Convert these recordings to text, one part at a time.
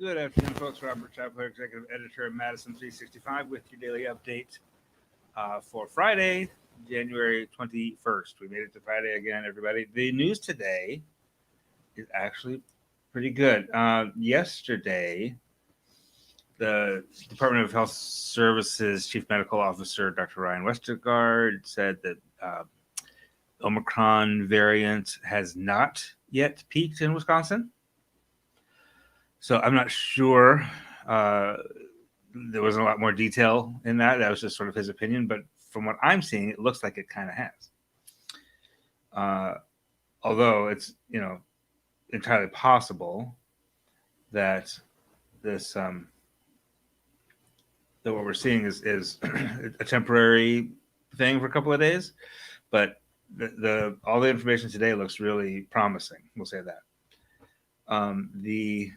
Good afternoon, folks. Robert Chappell, executive editor of Madison365, with your daily update for Friday, January 21st. We made it to Friday again, everybody. The news today is actually pretty good. Yesterday, the Department of Health Services Chief Medical Officer, Dr. Ryan Westergaard, said that Omicron variant has not yet peaked in Wisconsin. So I'm not sure. There wasn't a lot more detail in that. That was just sort of his opinion. But from what I'm seeing, it looks like it kind of has. Although it's, entirely possible that this that what we're seeing is a temporary thing for a couple of days. But the all the information today looks really promising. We'll say that. The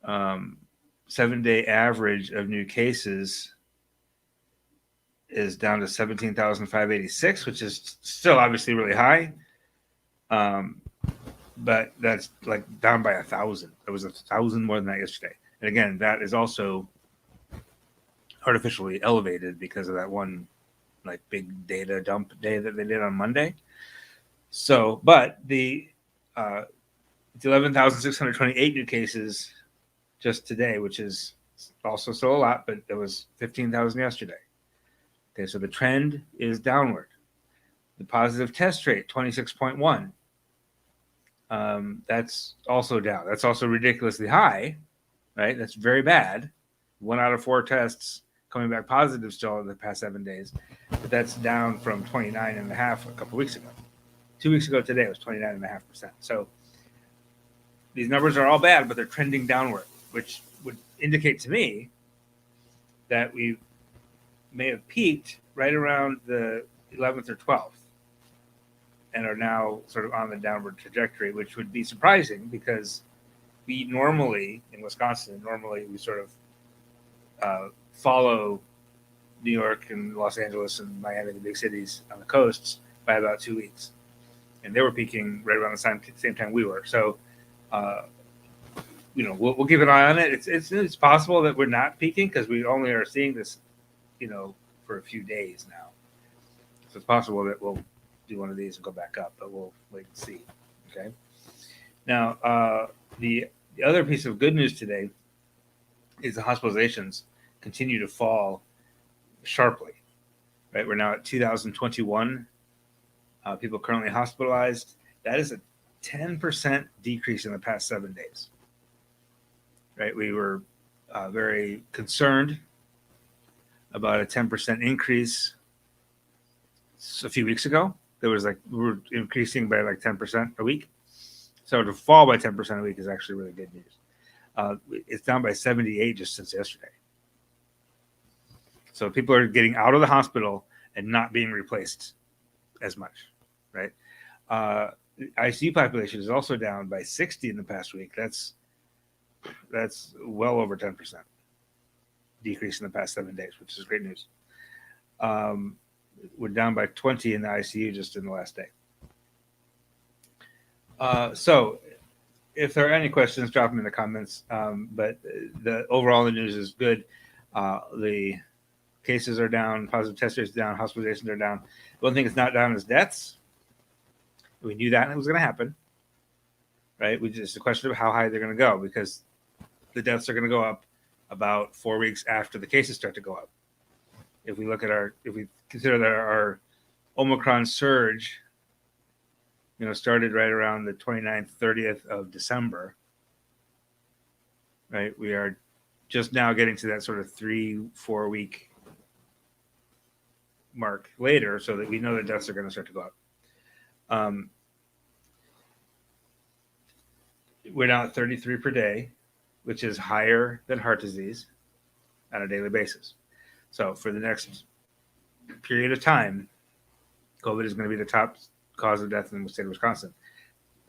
7-day average of new cases is down to 17,586, which is still obviously really high. But that's like down by 1,000. It was 1,000 more than that yesterday. And again, that is also artificially elevated because of that one like big data dump day that they did on Monday. So, but the 11,628 new cases just today, which is also still a lot, but it was 15,000 yesterday. Okay, so the trend is downward. The positive test rate, 26.1. That's also down. That's also ridiculously high, right? That's very bad. 1 out of 4 tests coming back positive still in the past 7 days, but that's down from 29.5 a couple weeks ago. 2 weeks ago today, it was 29.5%. So these numbers are all bad, but they're trending downward, which would indicate to me that we may have peaked right around the 11th or 12th and are now sort of on the downward trajectory, which would be surprising because we normally, in Wisconsin, we sort of follow New York and Los Angeles and Miami, the big cities on the coasts, by about 2 weeks. And they were peaking right around the same time we were. So, we'll keep an eye on it. It's possible that we're not peaking because we only are seeing this, for a few days now. So it's possible that we'll do one of these and go back up, but we'll wait and see. Okay. Now, the other piece of good news today is the hospitalizations continue to fall sharply. Right, we're now at 2,021 people currently hospitalized. That is a 10% decrease in the past 7 days. Right, we were very concerned about a 10% increase a few weeks ago. There was we were increasing by like 10% a week. So to fall by 10% a week is actually really good news. It's down by 78 just since yesterday. So people are getting out of the hospital and not being replaced as much, right? The ICU population is also down by 60 in the past week. That's well over 10% decrease in the past 7 days, which is great news. We're down by 20 in the ICU just in the last day. So if there are any questions, drop them in the comments. But the news is good. The cases are down, positive test rates are down, hospitalizations are down. The one thing that's not down is deaths. We knew that it was going to happen, right? It's a question of how high they're going to go because the deaths are going to go up about 4 weeks after the cases start to go up. If we consider that our Omicron surge, started right around the 29th, 30th of December, right? We are just now getting to that sort of 3-4 week mark later, so that we know the deaths are going to start to go up. We're now at 33 per day, which is higher than heart disease on a daily basis. So for the next period of time, COVID is going to be the top cause of death in the state of Wisconsin.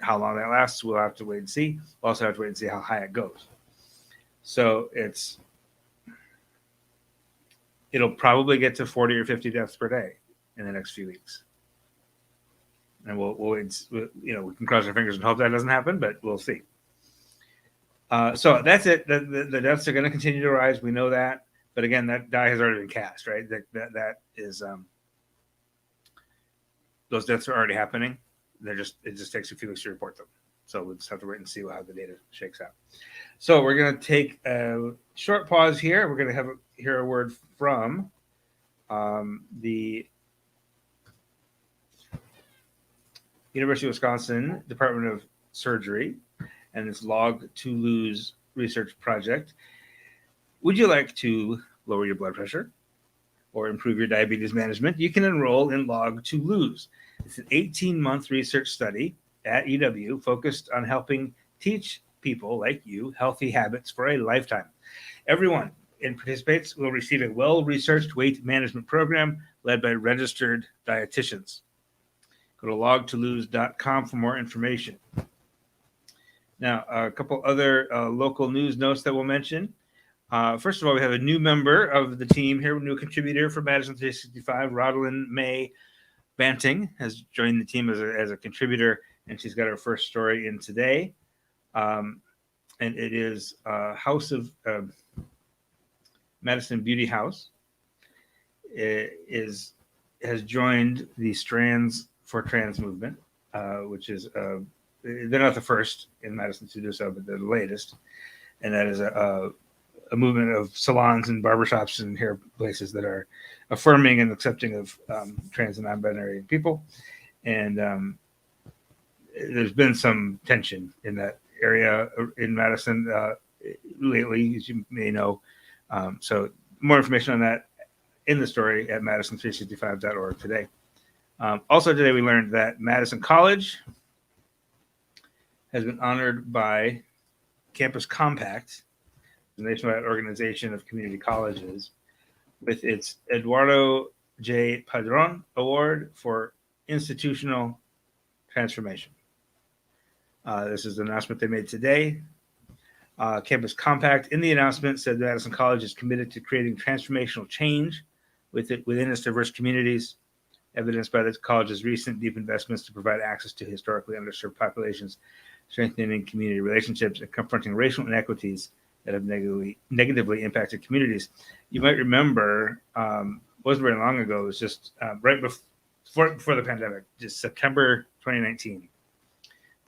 How long that lasts, we'll have to wait and see. We'll also have to wait and see how high it goes. So it'll probably get to 40 or 50 deaths per day in the next few weeks. And we can cross our fingers and hope that doesn't happen, but we'll see. So that's it. The deaths are going to continue to rise. We know that. But again, that die has already been cast, right? That is those deaths are already happening. It just takes a few weeks to report them. So we'll just have to wait and see how the data shakes out. So we're going to take a short pause here. We're going to hear a word from the University of Wisconsin Department of Surgery and its Log to Lose research project. Would you like to lower your blood pressure or improve your diabetes management? You can enroll in Log to Lose. It's an 18-month research study at UW focused on helping teach people like you healthy habits for a lifetime. Everyone in participates will receive a well-researched weight management program led by registered dietitians. Go to logtolose.com for more information. Now, a couple other local news notes that we'll mention. First of all, we have a new member of the team here, a new contributor for Madison365, Rodlin May Banting has joined the team as a contributor, and she's got her first story in today. And it is House of Madison Beauty House. Has joined the Strands for Trans movement, which is they're not the first in Madison to do so, but they're the latest, and that is a movement of salons and barbershops and hair places that are affirming and accepting of trans and non-binary people. And there's been some tension in that area in Madison lately, as you may know. So more information on that in the story at madison365.org today. Also today we learned that Madison College has been honored by Campus Compact, the nationwide organization of community colleges, with its Eduardo J. Padron Award for Institutional Transformation. This is the announcement they made today. Campus Compact in the announcement said Madison College is committed to creating transformational change within its diverse communities, evidenced by the college's recent deep investments to provide access to historically underserved populations, strengthening community relationships, and confronting racial inequities that have negatively impacted communities. You might remember, wasn't very long ago, it was just right before the pandemic, just September 2019,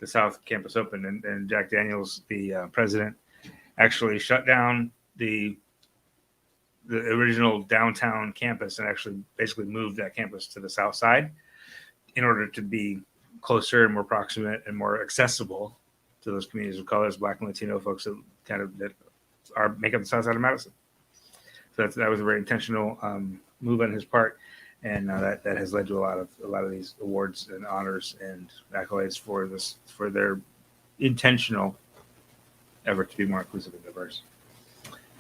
the South Campus opened, and Jack Daniels, the president, actually shut down the original downtown campus and actually basically moved that campus to the south side in order to be closer and more proximate and more accessible to those communities of colors, Black and Latino folks that make up the south side of Madison. So that was a very intentional move on his part, and that has led to a lot of these awards and honors and accolades for their intentional effort to be more inclusive and diverse.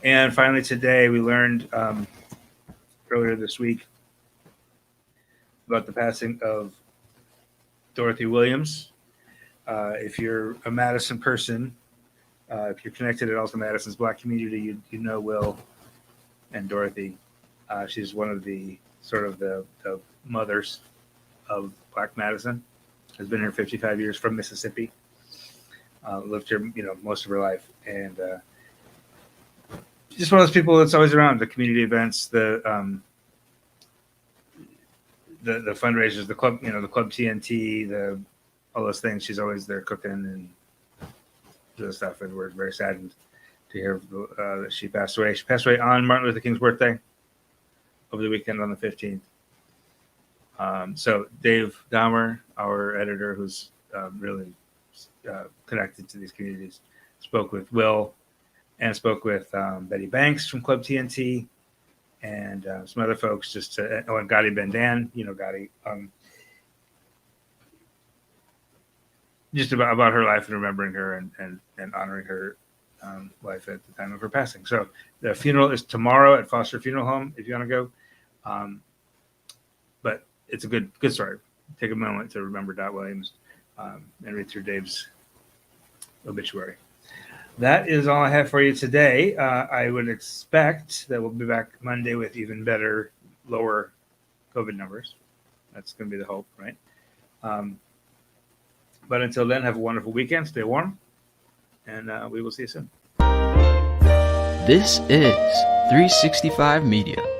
And finally, today we learned earlier this week about the passing of Dorothy Williams. If you're a Madison person, if you're connected at all to Madison's Black community, you know Will and Dorothy. She's one of the sort of the mothers of Black Madison. Has been here 55 years from Mississippi. Lived here, most of her life, and just one of those people that's always around the community events, the fundraisers, the club, the club TNT, all those things. She's always there cooking and doing stuff. And we're very saddened to hear that she passed away. She passed away on Martin Luther King's birthday over the weekend on the 15th. So Dave Dahmer, our editor, who's really connected to these communities, spoke with Will and spoke with Betty Banks from Club TNT and some other folks and Gotti Bendan, Gotti, just about her life and remembering her and honoring her life at the time of her passing. So the funeral is tomorrow at Foster Funeral Home if you want to go. But it's a good story. Take a moment to remember Dot Williams and read through Dave's obituary. That is all I have for you today. I would expect that we'll be back Monday with even better, lower COVID numbers. That's going to be the hope, right? But until then, have a wonderful weekend. Stay warm, and we will see you soon. This is 365 Media.